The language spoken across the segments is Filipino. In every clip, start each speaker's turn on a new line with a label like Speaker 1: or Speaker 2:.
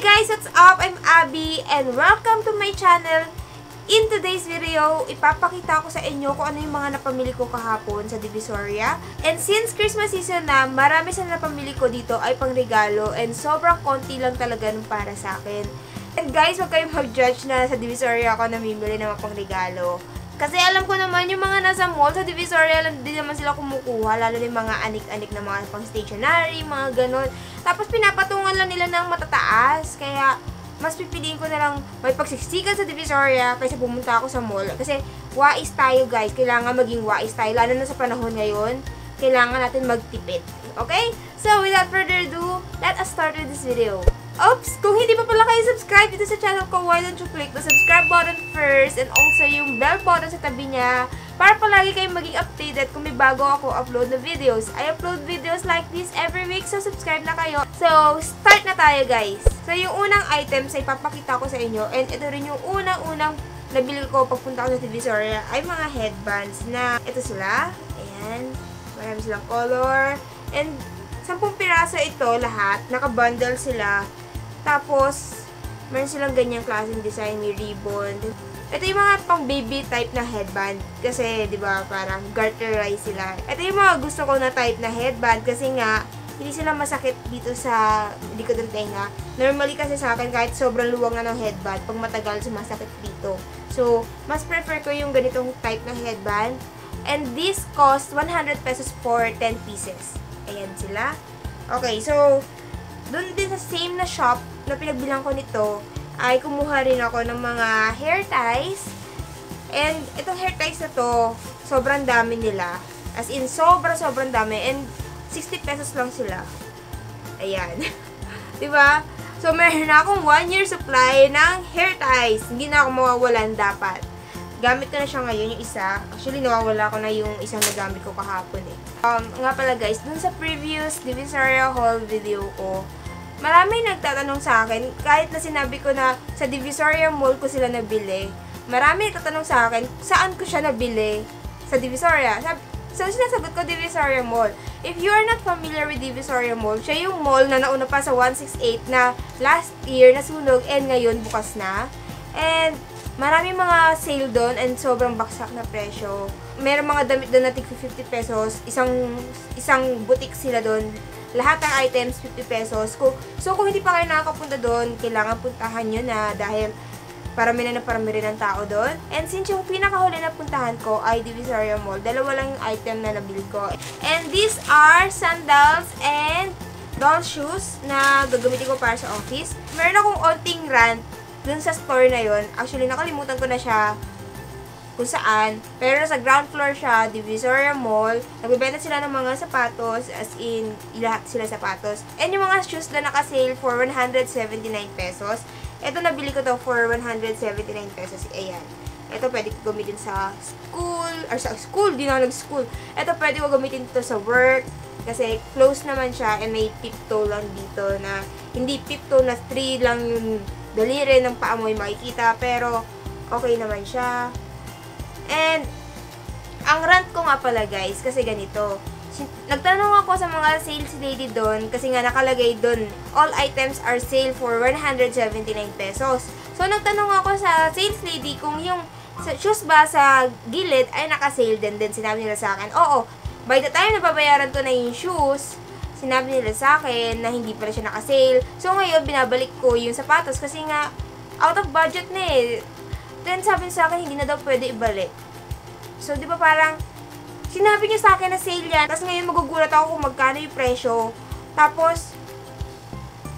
Speaker 1: Hey guys, what's up? I'm Abby and welcome to my channel. In today's video, ipapakita ko sa inyo kung ano yung mga napamili ko kahapon sa Divisoria. And since Christmas season na, marami sa napamili ko dito ay pangregalo and sobrang konti lang talaga nung para sa akin. And guys, huwag kayong mag-judge na sa Divisoria ako namimili ng mga pangregalo. Kasi alam ko naman, yung mga nasa mall, sa Divisoria lang din naman sila kumukuha. Lalo yung mga anik-anik na mga pang-stationery, mga ganon. Tapos pinapatungan lang nila ng matataas. Kaya, mas pipiliin ko na lang may pagsiksikan sa Divisoria kaysa pumunta ako sa mall. Kasi, wais tayo guys. Kailangan maging wais tayo. Lalo na sa panahon ngayon, kailangan natin magtipid. Okay? So, without further ado, let us start with this video. Oops! Kung hindi pa pala kayo subscribe dito sa channel ko, why don't you click the subscribe button first and also yung bell button sa tabi niya para palagi kayong maging updated kung may bago ako upload na videos. I upload videos like this every week, so subscribe na kayo. So, start na tayo guys. So, yung unang items ay papakita ko sa inyo and ito rin yung unang-unang nabili ko pagpunta ko sa Divisoria ay mga headbands na ito sila. Ayan. Marami silang color. And 10 piraso ito lahat. Naka-bundle sila. Tapos, meron silang ganyang klaseng design, may ribbon. Ito yung mga pang baby type na headband. Kasi, di ba, parang garterize sila. Ito yung mga gusto ko na type na headband. Kasi nga, hindi sila masakit dito sa likod ng tenga. Normally kasi sa akin, kahit sobrang luwang na ng headband, pag matagal, sumasakit dito. So, mas prefer ko yung ganitong type na headband. And this cost 100 pesos for 10 pieces. Ayan sila. Okay, so, doon din sa same na shop na pinagbilang ko nito, ay kumuha rin ako ng mga hair ties. And itong hair ties na to, sobrang dami nila. As in, sobrang dami. And 60 pesos lang sila. Ayan. Diba? So, meron na akong 1 year supply ng hair ties. Hindi na ako mawawalan dapat. Gamit ko na siya ngayon, yung isa. Actually, nawawala ko na yung isang nagamit ko kahapon eh. Nga pala guys, dun sa previous Divisoria haul video ko, marami nagtatanong sa akin, kahit na sinabi ko na sa Divisoria Mall ko sila nabili, marami nagtatanong sa akin, saan ko siya nabili sa Divisoria. So, sinasagot ko Divisoria Mall. If you are not familiar with Divisoria Mall, siya yung mall na nauna pa sa 168 na last year nasunog and ngayon bukas na. And maraming mga sale doon and sobrang baksak na presyo. Meron mga damit doon na tig 50 pesos. Isang boutique sila doon. Lahat ng items 50 pesos. So kung hindi pa kayo nakakapunta doon, kailangan puntahan nyo na dahil parami rin ang tao doon. And since yung pinakahuli na puntahan ko ay Divisoria Mall, dalawa lang yung item na nabili ko. And these are sandals and doll shoes na gagamitin ko para sa office. Meron akong onting rant dun sa store na yon. Actually, nakalimutan ko na siya kung saan. Pero sa ground floor siya, Divisoria Mall. Nagbibenta sila ng mga sapatos, as in, lahat sila sapatos. And yung mga shoes na naka-sale for 179 pesos. Ito, nabili ko to for 179 pesos. Ayan. Ito, pwede ko gamitin sa school, or sa school, di na nag-school. Ito, pwede ko gamitin ito sa work. Kasi close naman siya and may tip toe lang dito na, hindi tip toe na 3 lang yung daliri ng paa mo yung makikita, pero okay naman siya. And ang rant ko nga pala guys, kasi ganito, nagtanong ako sa mga sales lady doon, kasi nga nakalagay doon, all items are sale for 179 pesos. So nagtanong ako sa sales lady kung yung shoes ba sa gilid ay naka-sale din. Sinabi nila sa akin, oo, by the time na babayaran ko na yung shoes, sinabi nila sa akin na hindi pala siya naka-sale. So, ngayon, binabalik ko yung sapatos kasi nga, out of budget na eh. Then, sabi niya sa akin, hindi na daw pwede ibalik. So, di ba parang, sinabi niya sa akin na sale yan. Tapos ngayon, magugulat ako kung magkano yung presyo. Tapos,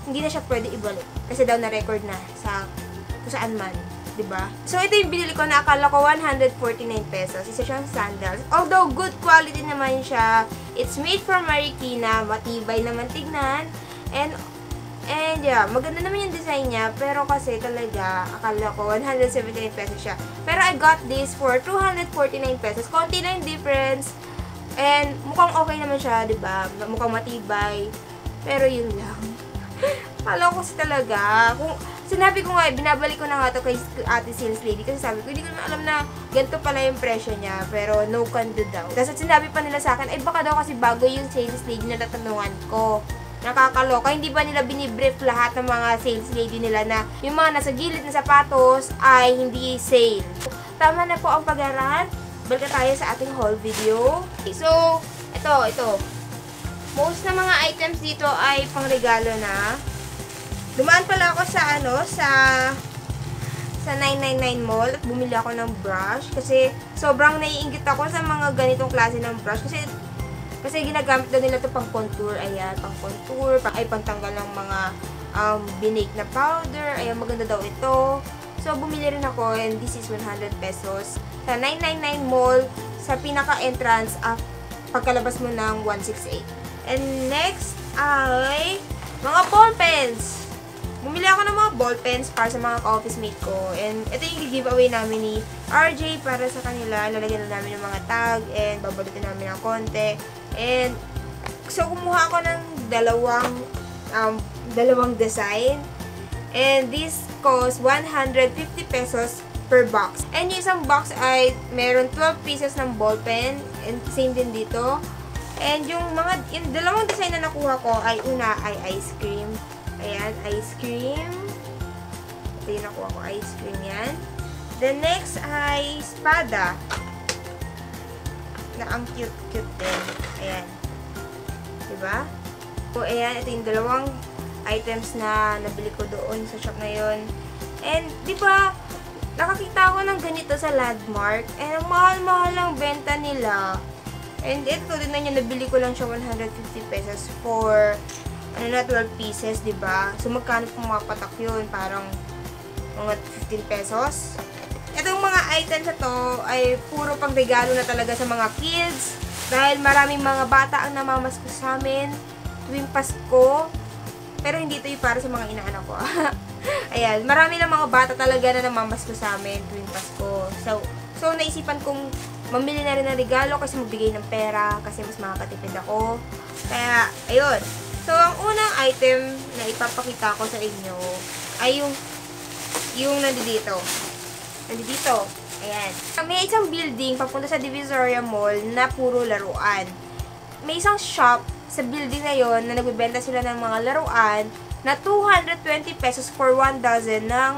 Speaker 1: hindi na siya pwede ibalik. Kasi daw na-record na sa kung saan man. Diba? So, ito yung binili ko na akala ko 149 pesos. Isa siyang sandals. Although, good quality naman siya. It's made from Marikina. Matibay naman tignan. And yeah, maganda naman yung design niya. Pero kasi talaga, akala ko 179 pesos siya. Pero I got this for 249 pesos. Konti na yung difference. And mukhang okay naman siya, diba? Mukhang matibay. Pero yun lang. Akala ko kasi talaga. Kung sinabi ko nga, binabalik ko na nga ito kay ate sales lady kasi sabi ko, hindi ko naman alam na ganito pala yung presyo niya, pero no can do daw. Tapos sinabi pa nila sa akin, ay baka daw kasi bago yung sales lady na tatanungan ko. Nakakaloka. Hindi ba nila binibrief lahat ng mga sales lady nila na yung mga nasa gilid na sapatos ay hindi sale. Tama na po ang pag-aral. Balik tayo sa ating haul video. So, ito. Most na mga items dito ay pangregalo na. Dumaan pala ako sa 999 Mall at bumili ako ng brush kasi sobrang naiinggit ako sa mga ganitong klase ng brush kasi ginagamit daw nila ito pang contour. Ayan, pang contour, pantanggal ng mga binake na powder. Ayan, maganda daw ito. So, bumili rin ako and this is 100 pesos sa 999 Mall sa pinaka-entrance pagkalabas mo ng 168. And next ay mga ball pens. Bumili ako ng mga ball pens para sa mga ka-office mate ko. And ito yung giveaway namin ni RJ para sa kanila. Lalagyan na namin yung mga tag and babalutin namin ng konti. And so, kumuha ako ng dalawang design. And this cost 150 pesos per box. And yung isang box ay meron 12 pieces ng ball pen. And same din dito. And yung dalawang design na nakuha ko ay una ay ice cream. Ayan, ice cream. Ito yung nakuha ko, ice cream yan. The next ay espada. Na ang cute-cute din. Ayan. Diba? So, ayan, ito yung dalawang items na nabili ko doon sa shop na yun. And, diba, nakakita ako ng ganito sa Landmark. And, ang mahal-mahal ang benta nila. And, ito din na yun, nabili ko lang siya 150 pesos for 12 pieces, diba? So, magkano pumapatak yun? Parang mga 15 pesos. Itong mga items na to ay puro pang regalo na talaga sa mga kids. Dahil maraming mga bata ang namamasko sa amin tuwing Pasko. Pero hindi ito yung para sa mga inaanak ko. Ayan, marami lang mga bata talaga na namamasko sa amin tuwing Pasko. So naisipan kong mamili na rin ng regalo kasi magbigay ng pera kasi mas makakatipid ako. Kaya, ayun. So, ang unang item na ipapakita ko sa inyo ay yung nandito. Ayan. May isang building papunta sa Divisoria Mall na puro laruan. May isang shop sa building na yon na nagbebenta sila ng mga laruan na 220 pesos for 1 dozen ng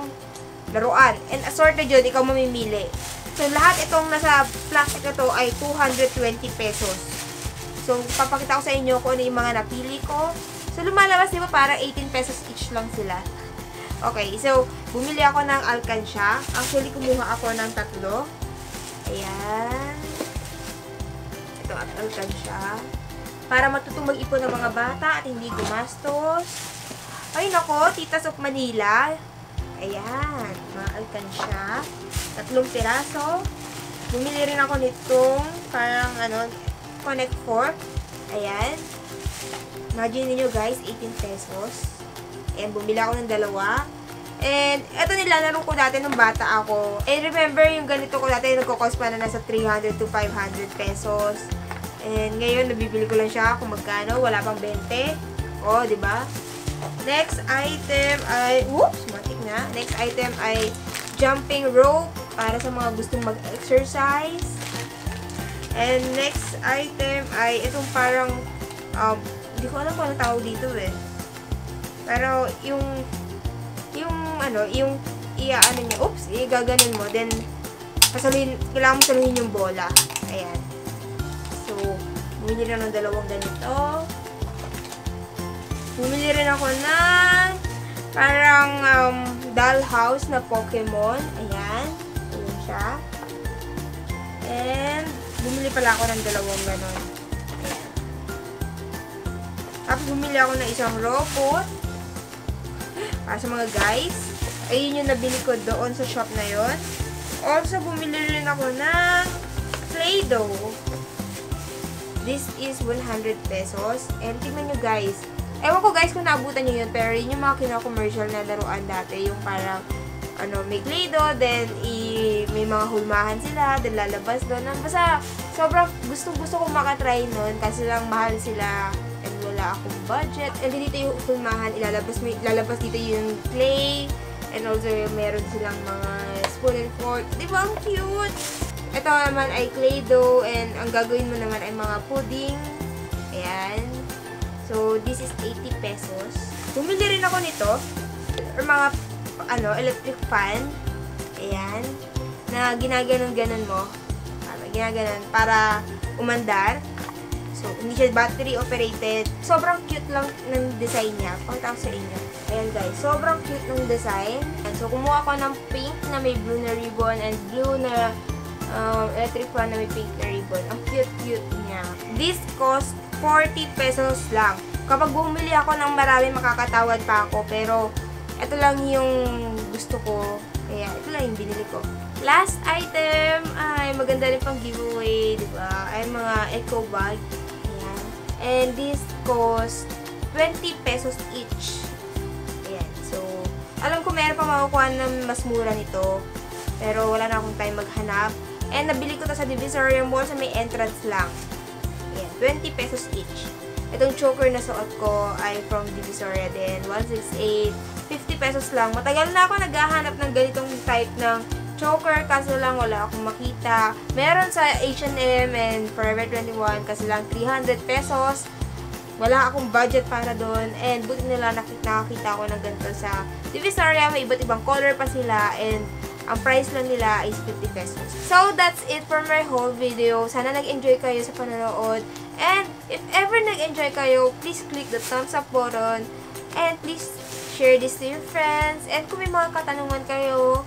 Speaker 1: laruan. And assorted yun, ikaw mamimili. So, lahat itong nasa plastic na to ay 220 pesos. So, papakita ko sa inyo kung ano yung mga napili ko. So, lumalabas, di ba, para 18 pesos each lang sila. Okay, so, bumili ako ng alkansya. Actually, kumuha ako ng 3. Ayan. Ito at alkansya. Para matutong mag-ipon ng mga bata at hindi gumastos. Ay, nako, Titas of Manila. Ayan, mga alkansya. 3 piraso. Bumili rin ako nitong parang, connect fork. Ayan. Imagine niyo guys, 18 pesos. And bumili ako ng 2. And ito nilalaro ko dati nung bata ako. And remember, yung ganito ko dati, nagkakos pa na nasa 300 to 500 pesos. And ngayon, nabibili ko lang siya kung magkano. Wala pang 20. O, diba? Next item ay, matik na. Next item ay jumping rope para sa mga gustong mag-exercise. And next item ay itong parang, hindi ko alam kung ano tawag dito eh. Pero yung igaganon mo, then, kailangan mo saluhin yung bola. Ayan. So, bumili rin ng 2 ganito. Bumili rin ako ng parang dollhouse na Pokemon. Ayan. Ayan siya. And, bumili pala ako ng 2 ganon. Ayan. Tapos, bumili ako ng isang robot para sa mga guys. Ayun yung nabili ko doon sa shop na yon. Also, bumili rin ako ng Play-Doh. This is 100 pesos. And tingnan nyo guys. Ewan ko guys kung naabutan nyo yun. Pero yun yung mga kina-commercial na laruan dati. Yung parang, may Play-Doh. Then, may mga hulmahan sila. Then, lalabas doon. Basta, sobrang gusto ko makatry nun. Kasi lang mahal sila. And wala akong budget. And dito yung hulmahan. Ilalabas dito yung clay. And also, meron silang mga spoon and fork. Diba? Ang cute! Ito naman ay Play-Doh. And ang gagawin mo naman ay mga pudding. Ayan. So, this is 80 pesos. Bumili rin ako nito. Or mga, electric fan. Ayan. Na ginaganon-ganon mo. Ginaganon para umandar. So, hindi siya battery operated. Sobrang cute lang ng design niya. Pakita ko sa inyo. Ayan guys, sobrang cute ng design. And so, kumuha ko ng pink na may blue na ribbon and blue na electric fan na may pink na ribbon. Ang cute-cute niya. This cost 40 pesos lang. Kapag bumili ako ng marami, makakatawad pa ako. Pero, ito lang yung gusto ko. Kaya, ito lang yung binili ko. Last item, ay maganda rin pang giveaway, diba? Ay mga eco bag. Ayan. And this cost 20 pesos each. Ayan. So, alam ko meron pa makukuha ng mas mura nito. Pero wala na akong time maghanap. And nabili ko to sa Divisoria Mall sa may entrance lang. Ayan. 20 pesos each. Itong choker na suot ko ay from Divisoria din. 168. 50 pesos lang. Matagal na ako naghahanap ng ganitong type ng choker, kaso lang wala akong makita. Meron sa H&M and Forever 21, kasi lang 300 pesos. Wala akong budget para doon. And buti nila nakakita ko ng ganito sa Divisoria. May iba't ibang color pa sila. And ang price lang nila is 50 pesos. So, that's it for my whole video. Sana nag-enjoy kayo sa panonood. And if ever nag-enjoy kayo, please click the thumbs up button. And please share this to your friends. And kung may mga katanungan kayo,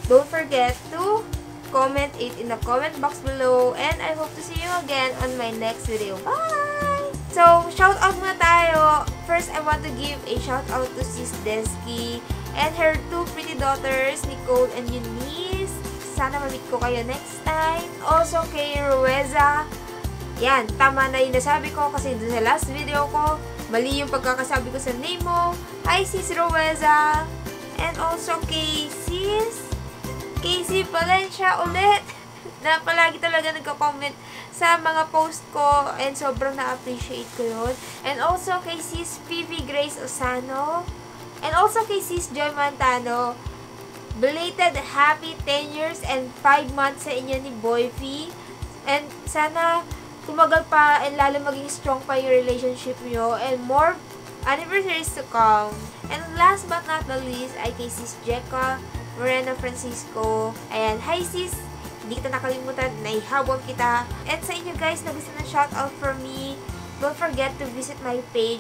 Speaker 1: don't forget to comment it in the comment box below. And I hope to see you again on my next video. Bye! So, shout out muna tayo. First, I want to give a shout out to Sis Desky and her two pretty daughters, Nicole and Eunice. Sana ma-meet ko kayo next time. Also, kay Rueza. Yan, tama na yung nasabi ko kasi dun sa last video ko, mali yung pagkakasabi ko sa name mo. Hi, Sis Rueza. And also kay Sis Casey Valencia ulit, na palagi talaga nagko-comment sa mga post ko and sobrang na-appreciate ko yun. And also kay Sis Phoebe Grace Osano and also kay Sis Joy Mantano, belated happy 10 years and 5 months sa inyo ni Boyfie. And sana tumagal pa and lalo maging strong pa yung relationship nyo and more anniversaries to come. And last but not the least ay kay Sis Jeka Moreno Francisco. Ayan, hi sis! Hindi kita nakalimutan, naihabol kita. And sa inyo guys na gusto ng shoutout from me, don't forget to visit my page